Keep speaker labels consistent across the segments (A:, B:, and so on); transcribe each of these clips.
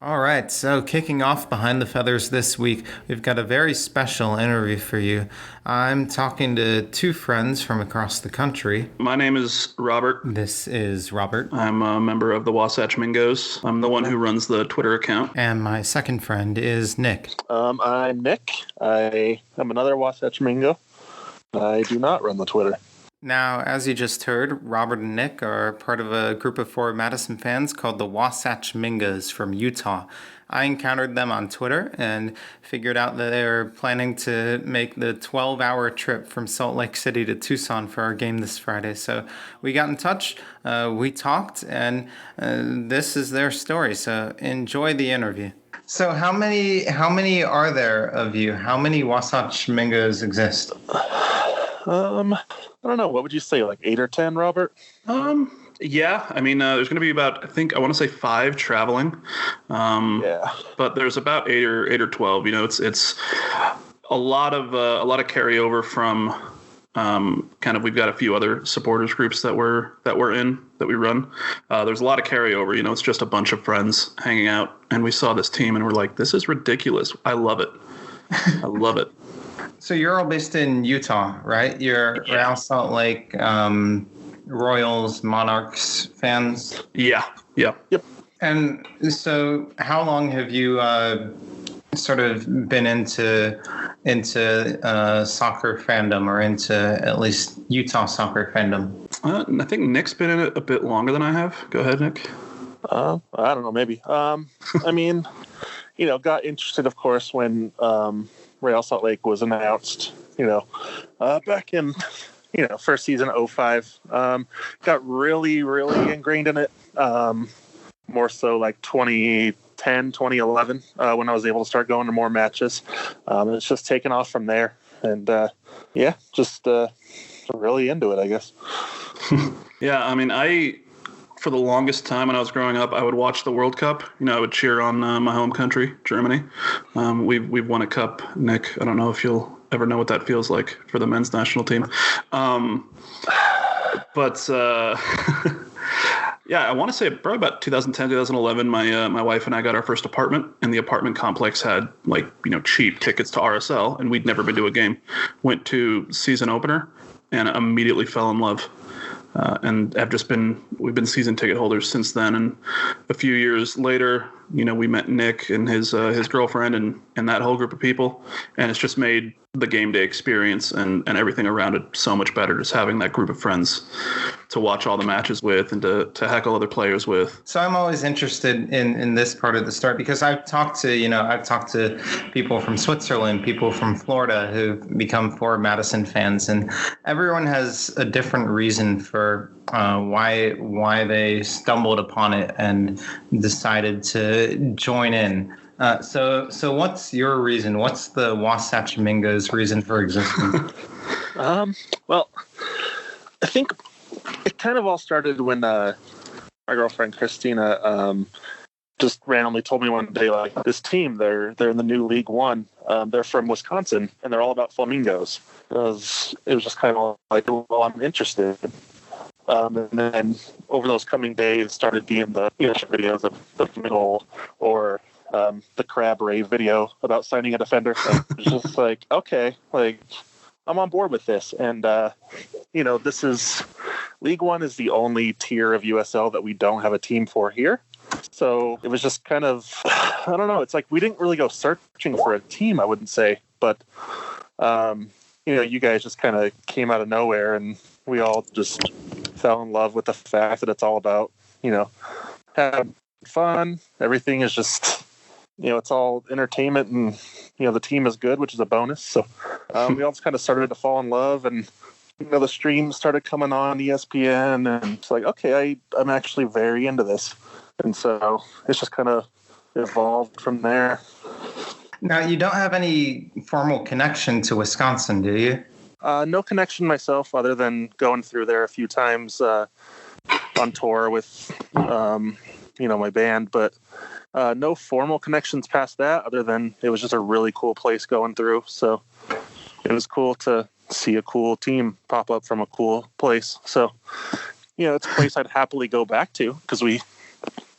A: All right, so kicking off Behind the Feathers this week, we've got a very special interview for you. I'm talking to two friends from across the country.
B: My name is Robert.
A: This is Robert.
B: I'm a member of the Wasatch Mingos. I'm the one who runs the Twitter account.
A: And my second friend is Nick.
C: I'm Nick. I am another Wasatch Mingo. I do not run the Twitter.
A: Now, as you just heard, Robert and Nick are part of a group of Forward Madison fans called the Wasatch Mingos from Utah. I encountered them on Twitter and figured out that they were planning to make the 12-hour trip from Salt Lake City to Tucson for our game this Friday. So we got in touch, we talked, and this is their story. So enjoy the interview. So how many are there of you? How many Wasatch Mingos exist?
C: I don't know. What would you say, like 8 or 10, Robert?
B: Yeah. I mean, there's going to be about, I want to say 5 traveling.
C: Yeah.
B: But there's about 8 or 12. You know, it's a lot of carryover from kind of. We've got a few other supporters groups that we run. There's a lot of carryover. You know, it's just a bunch of friends hanging out, and we saw this team, and we're like, this is ridiculous. I love it. I love it.
A: So you're all based in Utah, right? You're Real Salt Lake Royals, Monarchs fans?
B: Yeah. Yep.
A: And so how long have you sort of been into soccer fandom, or into at least Utah soccer fandom?
B: I think Nick's been in it a bit longer than I have. Go ahead, Nick.
C: I don't know. Maybe. I mean, got interested, of course, when Real Salt Lake was announced, back in, first season, 05. Got really, really ingrained in it. More so like 2010, 2011, when I was able to start going to more matches. It's just taken off from there. And, just really into it, I guess.
B: Yeah, I mean, for the longest time when I was growing up, I would watch the World Cup. I would cheer on my home country, Germany. We've won a cup, Nick. I don't know if you'll ever know what that feels like for the men's national team. Yeah, I want to say probably about 2010, 2011, my wife and I got our first apartment, and the apartment complex had cheap tickets to RSL, and we'd never been to a game. Went to season opener and immediately fell in love. And we've been season ticket holders since then. And a few years later, we met Nick and his girlfriend and that whole group of people. And it's just made the game day experience and everything around it so much better. Just having that group of friends to watch all the matches with and to heckle other players with.
A: So I'm always interested in this part of the story, because I've talked to people from Switzerland, people from Florida who've become Forward Madison fans, and everyone has a different reason for why they stumbled upon it and decided to join in. So what's your reason? What's the Wasatch Mingos' reason for existing?
C: Well, I think it kind of all started when my girlfriend Christina just randomly told me one day, like, this team, they're in the new League One. They're from Wisconsin, and they're all about flamingos. It was just kind of like, well, I'm interested. And then over those coming days started being the videos of the flamingo or the crab rave video about signing a defender. So it was just like, okay, like, I'm on board with this. And, this is League One is the only tier of USL that we don't have a team for here. So it was just kind of, I don't know. It's like, we didn't really go searching for a team, I wouldn't say, but, you guys just kind of came out of nowhere, and we all just fell in love with the fact that it's all about, having fun. Everything is just, it's all entertainment, and, the team is good, which is a bonus. So we all just kind of started to fall in love, and, the streams started coming on ESPN, and it's like, okay, I'm actually very into this. And so it's just kind of evolved from there.
A: Now, you don't have any formal connection to Wisconsin, do you?
C: No connection myself, other than going through there a few times on tour with, my band. But no formal connections past that, other than it was just a really cool place going through. So it was cool to see a cool team pop up from a cool place. So, it's a place I'd happily go back to, because we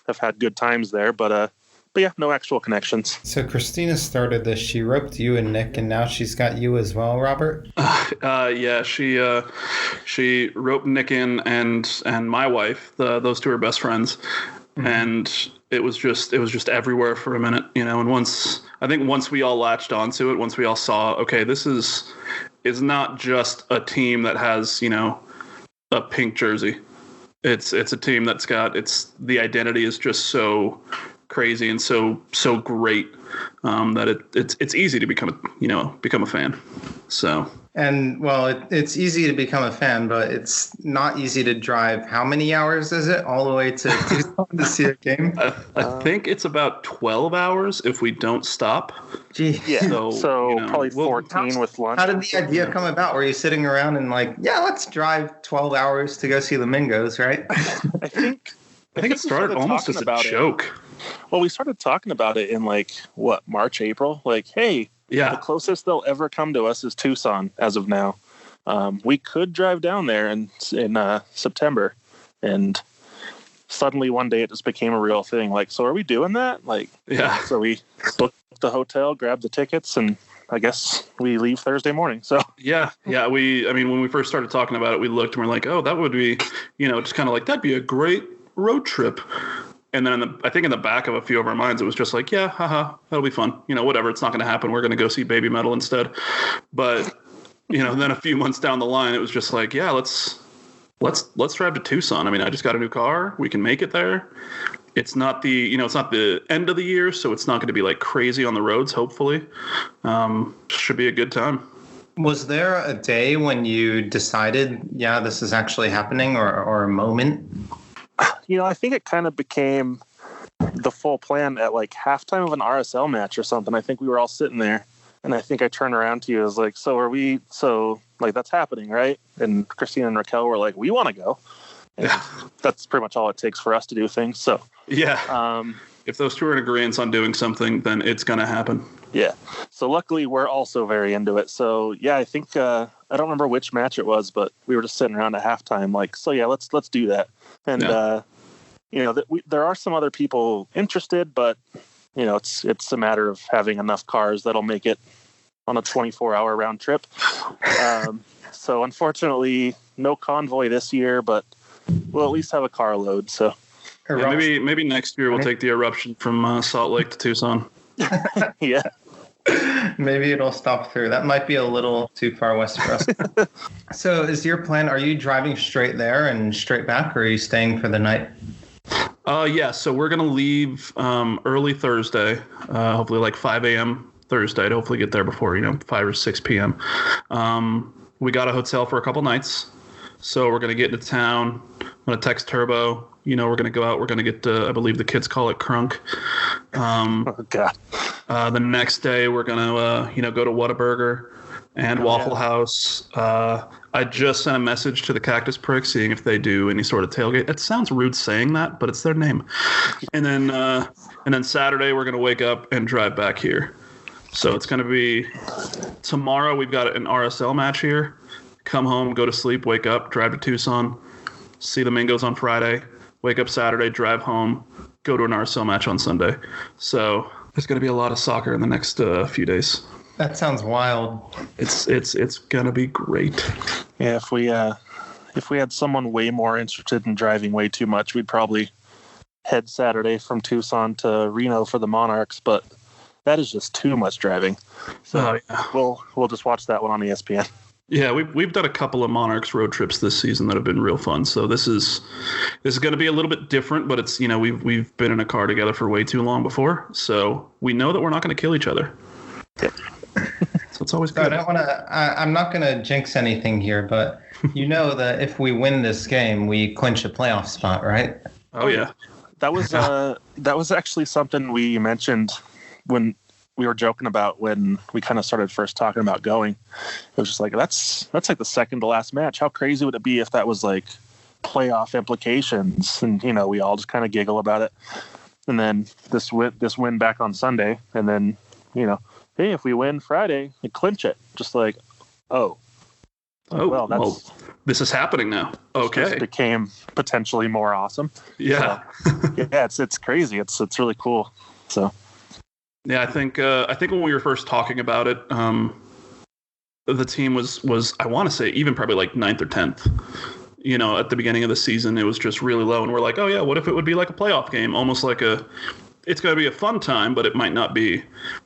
C: have had good times there. But but yeah, no actual connections.
A: So Christina started this. She roped you and Nick, and now she's got you as well, Robert?
B: Yeah, she roped Nick in and my wife. Those two are best friends. Mm-hmm. And it was just everywhere for a minute, and once we all latched onto it, once we all saw, okay, this is not just a team that has, a pink jersey. It's a team that's got, the identity is just so crazy and so great, that it's easy to become a fan. So.
A: And, well, it's easy to become a fan, but it's not easy to drive. How many hours is it all the way to Tucson to see a game?
B: I think it's about 12 hours if we don't stop.
A: Gee.
C: Yeah, so probably 14 with lunch.
A: How did the idea come about? Were you sitting around and let's drive 12 hours to go see the Mingos, right?
B: I think it started almost as a joke.
C: Well, we started talking about it in March, April? Hey,
B: yeah,
C: the closest they'll ever come to us is Tucson as of now. We could drive down there in September, and suddenly one day it just became a real thing. So are we doing that?
B: Yeah.
C: So we booked the hotel, grabbed the tickets, and I guess we leave Thursday morning. So
B: yeah. When we first started talking about it, we looked and we're like, oh, that would be, just kind of that'd be a great road trip. And then I think in the back of a few of our minds, it was just yeah, haha, that'll be fun. Whatever, it's not going to happen. We're going to go see Baby Metal instead. But, then a few months down the line, it was just yeah, let's drive to Tucson. I just got a new car. We can make it there. It's not it's not the end of the year, so it's not going to be crazy on the roads, hopefully. Should be a good time.
A: Was there a day when you decided, yeah, this is actually happening, or a moment?
C: I think it kind of became the full plan at halftime of an RSL match or something. I think we were all sitting there, and I think I turned around to you. I was like, so are we, that's happening, right? And Christina and Raquel were like, we want to go. And that's pretty much all it takes for us to do things. So,
B: yeah. If those two are in agreement on doing something, then it's going to happen.
C: Yeah. So luckily we're also very into it. So yeah, I think, I don't remember which match it was, but we were just sitting around at halftime, let's do that. And, there are some other people interested, but it's a matter of having enough cars that'll make it on a 24-hour round trip. So unfortunately, no convoy this year, but we'll at least have a carload. So
B: maybe next year we'll take the eruption from Salt Lake to Tucson.
C: Yeah.
A: Maybe it'll stop through. That might be a little too far west for us. So is your plan, are you driving straight there and straight back, or are you staying for the night?
B: Yeah, so we're going to leave early Thursday, hopefully 5 a.m. Thursday to hopefully get there before, 5 or 6 p.m. We got a hotel for a couple nights, so we're going to get into town. I'm going to text Turbo. We're going to go out. We're going to get, I believe the kids call it crunk.
C: Oh, God.
B: The next day, we're going to, go to Whataburger and Waffle House. I just sent a message to the Cactus Prick seeing if they do any sort of tailgate. It sounds rude saying that, but it's their name. And then Saturday, we're going to wake up and drive back here. So it's going to be tomorrow. We've got an RSL match here. Come home, go to sleep, wake up, drive to Tucson, see the Mingos on Friday, wake up Saturday, drive home, go to an RSL match on Sunday. So there's going to be a lot of soccer in the next few days.
A: That sounds wild.
B: It's going to be great.
C: Yeah, if we had someone way more interested in driving way too much, we'd probably head Saturday from Tucson to Reno for the Monarchs, but that is just too much driving. So we'll just watch that one on ESPN.
B: Yeah, we've done a couple of Monarchs road trips this season that have been real fun. So this is going to be a little bit different, but it's we've been in a car together for way too long before, so we know that we're not going to kill each other.
C: Yep.
B: So it's always good.
A: I'm not going to jinx anything here, but that if we win this game, we clinch a playoff spot, right?
B: Oh yeah.
C: That was actually something we mentioned when we were joking about when we kind of started first talking about going. It was just that's the second to last match. How crazy would it be if that was playoff implications? And we all just kind of giggle about it. And then this win back on Sunday, and then hey, if we win Friday, we clinch it. Just well,
B: this is happening now. Okay,
C: just became potentially more awesome.
B: Yeah,
C: so, yeah, it's crazy. It's really cool. So
B: yeah, I think when we were first talking about it, the team was I want to say even probably like 9th or 10th. At the beginning of the season, it was just really low, and we're like, oh yeah, what if it would be like a playoff game, almost like it's going to be a fun time, but it might not be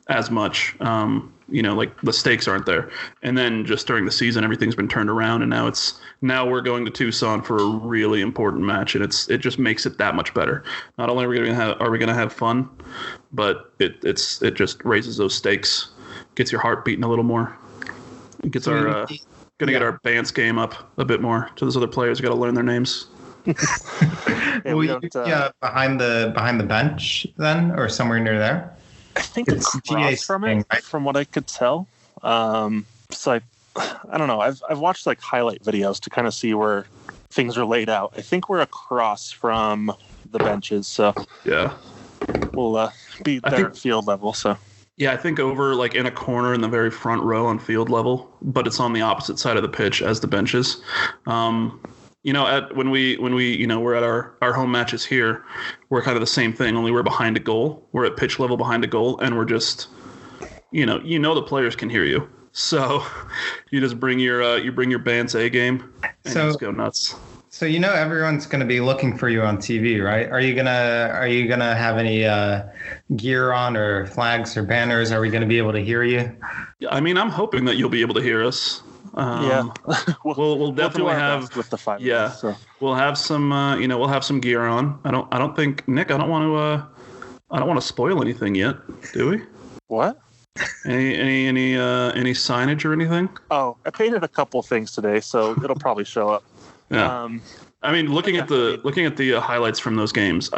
B: as much. Like the stakes aren't there. And then just during the season, everything's been turned around, and now we're going to Tucson for a really important match, and it just makes it that much better. Not only are we going to have fun, but it just raises those stakes, gets your heart beating a little more. It gets our get our Bance game up a bit more. To those other players, got to learn their names.
A: Will you be behind the bench then, or somewhere near there?
C: I think it's across from it, right? From what I could tell. So I don't know. I've watched like highlight videos to kind of see where things are laid out. I think we're across from the benches, so
B: yeah,
C: we'll be there at field level. So
B: yeah, I think over like in a corner in the very front row on field level, but it's on the opposite side of the pitch as the benches. When we we're at our home matches here, we're kind of the same thing, only we're behind a goal. We're at pitch level behind a goal, and we're just the players can hear you. So you just bring your Bance A game and just go nuts.
A: So everyone's going to be looking for you on TV, right? Are you gonna have any gear on or flags or banners? Are we going to be able to hear you?
B: I mean, I'm hoping that you'll be able to hear us. We'll definitely have
C: with the 5.
B: Yeah,
C: so.
B: We'll have some. We'll have some gear on. I don't think Nick. I don't want to spoil anything yet. Do we?
C: What?
B: Any signage or anything?
C: Oh, I painted a couple things today, so it'll probably show up.
B: Yeah. I mean, looking at the highlights from those games,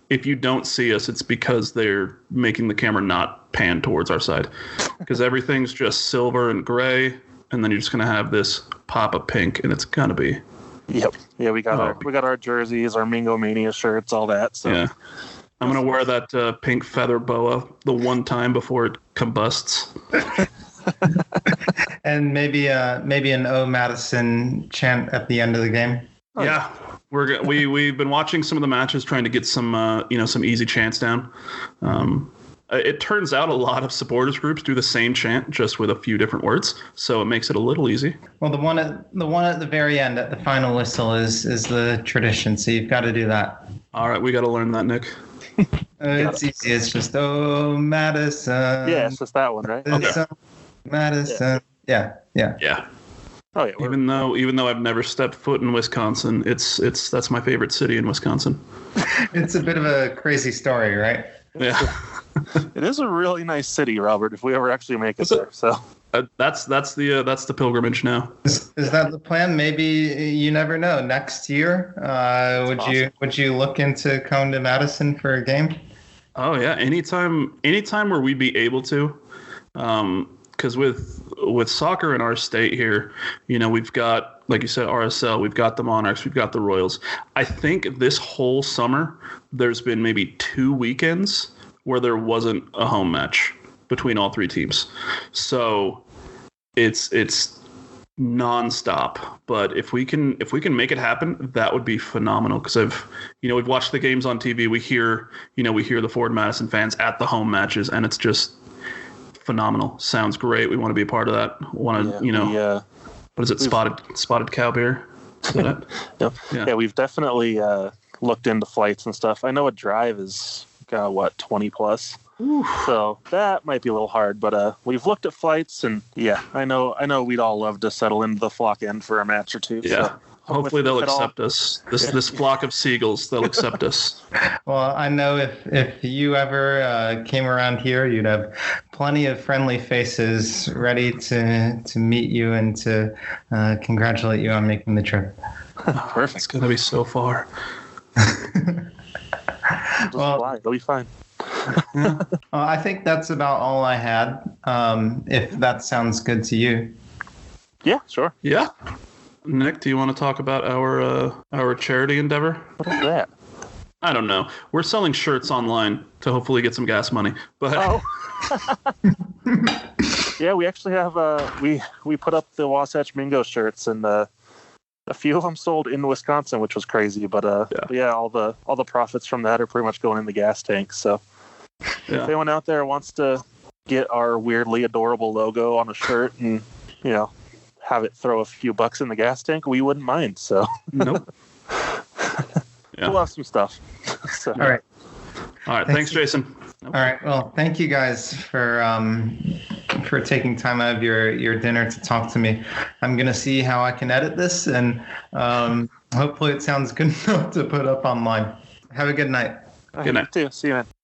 B: if you don't see us, it's because they're making the camera not pan towards our side, because everything's just silver and gray, and then you're just gonna have this pop of pink, and it's gonna be.
C: Yep. Yeah, we got our jerseys, our Mingo Mania shirts, all that. So. Yeah.
B: I'm gonna wear that pink feather boa the one time before it combusts.
A: And maybe an O Madison chant at the end of the game.
B: Oh, yeah, we've been watching some of the matches, trying to get some some easy chants down. It turns out a lot of supporters groups do the same chant, just with a few different words, so it makes it a little easy.
A: Well, the one at the very end, at the final whistle, is the tradition. So you've got to do that.
B: All right, we got to learn that, Nick.
A: It's easy. It's just Madison.
C: Yeah, it's just that one, right?
A: Okay. Madison. Yeah.
C: Oh yeah.
B: Even though I've never stepped foot in Wisconsin, that's my favorite city in Wisconsin.
A: It's a bit of a crazy story, right?
B: Yeah.
C: It is a really nice city, Robert. If we ever actually make it there, so.
B: That's the pilgrimage now.
A: Is that the plan? Maybe, you never know. Next year, would you look into coming to Madison for a game?
B: Oh yeah, anytime where we'd be able to, because with soccer in our state here, we've got, like you said, RSL, we've got the Monarchs, we've got the Royals. I think this whole summer there's been maybe 2 weekends where there wasn't a home match between all 3 teams. So it's nonstop. But if we can make it happen, that would be phenomenal. Because we've watched the games on TV. We hear the Forward Madison fans at the home matches, and it's just phenomenal. Sounds great. We want to be a part of that. What is it? Spotted cow beer? Is that it?
C: Yeah, we've definitely looked into flights and stuff. I know a drive is 20 plus. Oof. So that might be a little hard, but we've looked at flights, and yeah, I know we'd all love to settle into the flock end for a match or two.
B: Yeah.
C: So
B: hopefully they'll accept us. This flock of seagulls, they'll accept us.
A: Well, I know if you ever came around here, you'd have plenty of friendly faces ready to meet you and to congratulate you on making the trip.
B: Perfect. It's going to be so far.
C: Well, it'll be fine.
A: Well, I think that's about all I had. If that sounds good to you.
C: Yeah, sure.
B: Yeah. Nick, do you want to talk about our charity endeavor?
C: What is that?
B: I don't know. We're selling shirts online to hopefully get some gas money. But
C: yeah, we actually have we put up the Wasatch Mingos shirts, and a few of them sold in Wisconsin, which was crazy. But yeah, all the profits from that are pretty much going in the gas tank. So If anyone out there wants to get our weirdly adorable logo on a shirt and, have it throw a few bucks in the gas tank, we wouldn't mind. So,
B: Nope.
C: We'll have some stuff. So.
A: All right.
B: Thanks, Jason.
A: All right. Well, thank you guys for taking time out of your dinner to talk to me. I'm gonna see how I can edit this, and hopefully it sounds good enough to put up online. Have a good night.
B: Good night.
C: You too. See you, man.